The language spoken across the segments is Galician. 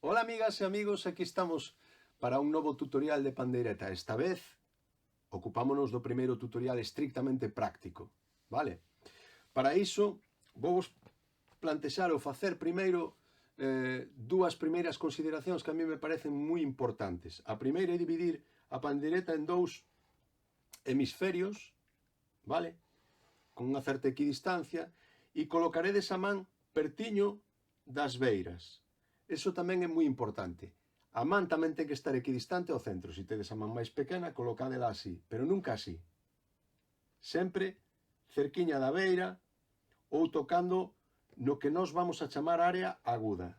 Hola amigas e amigos, aquí estamos para un novo tutorial de pandeireta. Esta vez ocupámonos do primeiro tutorial estrictamente práctico, vale? Para iso vou plantexar ou facer primeiro dúas primeiras consideracións que a mí me parecen moi importantes. A primeira é dividir a pandeireta en dous hemisferios, vale? Con unha certa equidistancia, e colocaredes a man pertiño das beiras. Eso tamén é moi importante. A man tamén ten que estar equidistante ao centro. Se tedes a man máis pequena, colocádela así, pero nunca así. Sempre cerquiña da beira ou tocando no que nós vamos a chamar área aguda,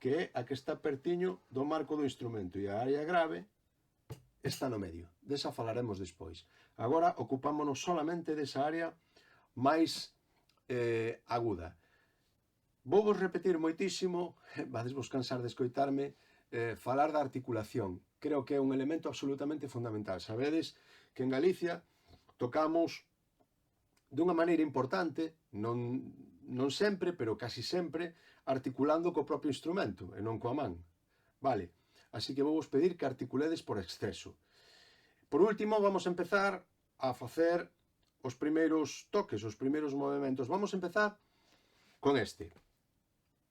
que é a que está pertiño do marco do instrumento, e a área grave está no medio. Desa falaremos despois. Agora ocupámonos solamente desa área máis aguda. Vou vos repetir moitísimo, vades vos cansar de escoitarme, falar da articulación. Creo que é un elemento absolutamente fundamental. Sabedes que en Galicia tocamos dunha maneira importante, non sempre, pero casi sempre, articulando co propio instrumento e non coa man. Vale, así que vou vos pedir que articuledes por exceso. Por último, vamos a empezar a facer os primeiros toques, os primeiros movimentos. Vamos a empezar con este.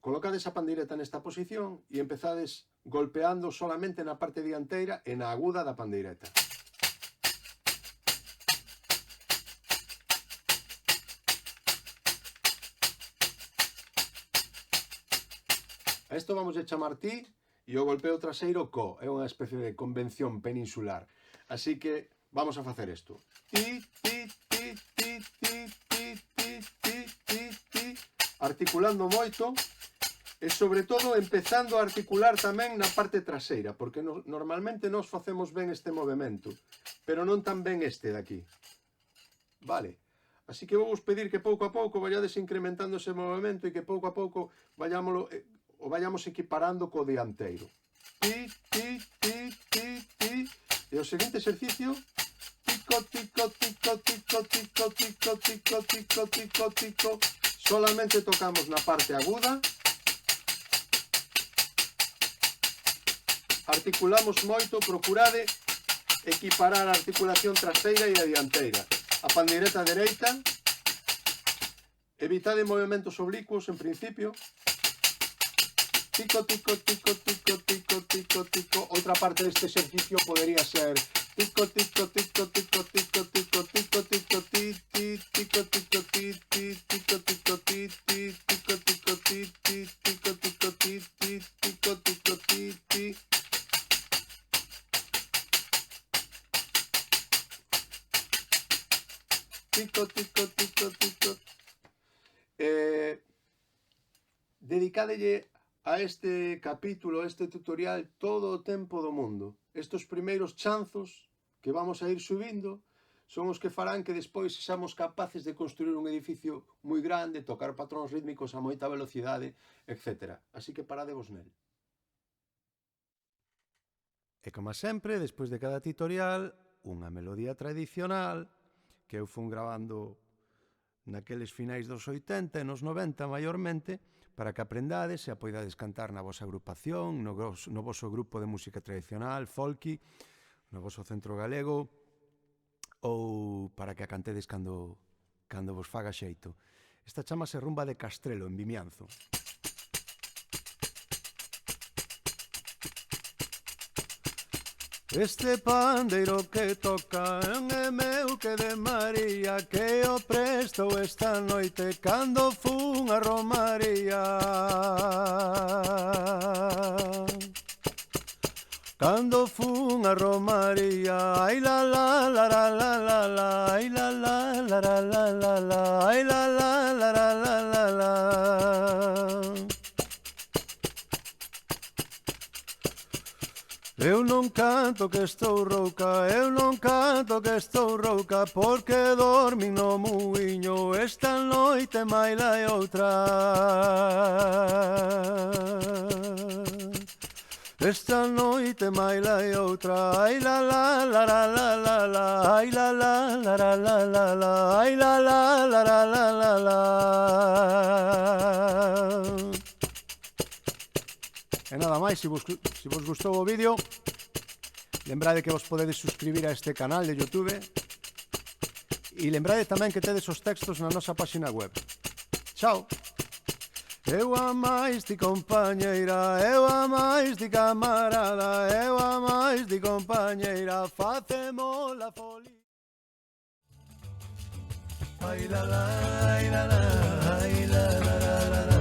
Colocades a pandeireta nesta posición e empezades golpeando solamente na parte dianteira e na aguda da pandeireta. A isto vamos a chamar ti e o golpeo traseiro co. É unha especie de convención peninsular. Así que vamos a facer isto. Ti, ti, ti, ti, ti, ti, ti, ti, ti, ti, articulando moito. E sobre todo empezando a articular tamén na parte traseira, porque normalmente nós facemos ben este movimento, pero non tan ben este de aquí. Vale, así que vou vos pedir que pouco a pouco vayades incrementando ese movimento e que pouco a pouco o vayamos equiparando co dianteiro. Ti, ti, ti, ti, ti. E o seguinte exercicio, tico, tico, tico, tico, tico, tico, tico, tico, tico, tico. Solamente tocamos na parte aguda. Articulamos moito, procurade equiparar a articulación traseira e a dianteira. A pandeireta dereita, evitade movimentos oblicuos en principio. Tico, tico, tico, tico, tico, tico, tico. Outra parte deste exercicio podería ser tico, tico, tico, tico, tico, tico, tico, tico, ti, ti, tico, tico, ti, ti, tico, tico, ti, ti, tico, tico, ti, ti, tico, tico, ti, ti, tico, tico, ti, ti. Tico, tico, tico, tico. Dedicádelle a este capítulo, a este tutorial, todo o tempo do mundo. Estes primeiros chanzos que vamos a ir subindo son os que farán que despois sexamos capaces de construir un edificio moi grande, tocar patróns rítmicos a moita velocidade, etc. Así que paradevos nel. E como sempre, despois de cada tutorial, unha melodía tradicional que eu fun gravando naqueles finais dos 80 e nos 90 maiormente, para que aprendades e a poidades cantar na vosa agrupación, no voso grupo de música tradicional, folky, no voso centro galego, ou para que a cantedes cando vos faga xeito. Esta chamase Rumba de Castrelo, en Vimianzo. Este pandeiro que toca é meu que de María, que o prestou esta noite cando fun a Romaría. Cando fun a Romaría, ai la la la la la la la, ai la la la la la la la, ai la la la la la la la. Eu non canto que estou rouca, eu non canto que estou rouca, porque dormin no muiño esta noite maila e outra. Esta noite maila e outra, ai la la la la la la la, ai la la la la la la la, ai la la la la la la la. E nada máis, se vos gustou o vídeo, lembrade que vos podedes suscribir a este canal de YouTube e lembrade tamén que tedes os textos na nosa página web. Chao! Eu a máis ti compañeira, eu a máis ti camarada, eu a máis ti compañeira, facemos la folia. Ai la la, ai la la, ai la la la la la.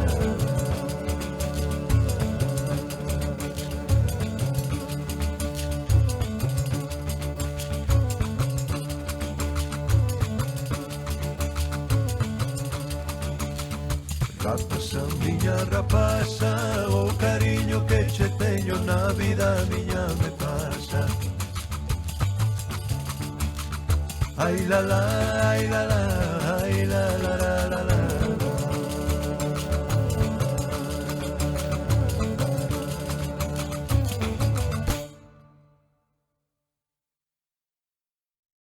Rapaza, miña rapaza, o cariño que che teño na vida miña me pasa. Ai la la, ai la la, ai la la la.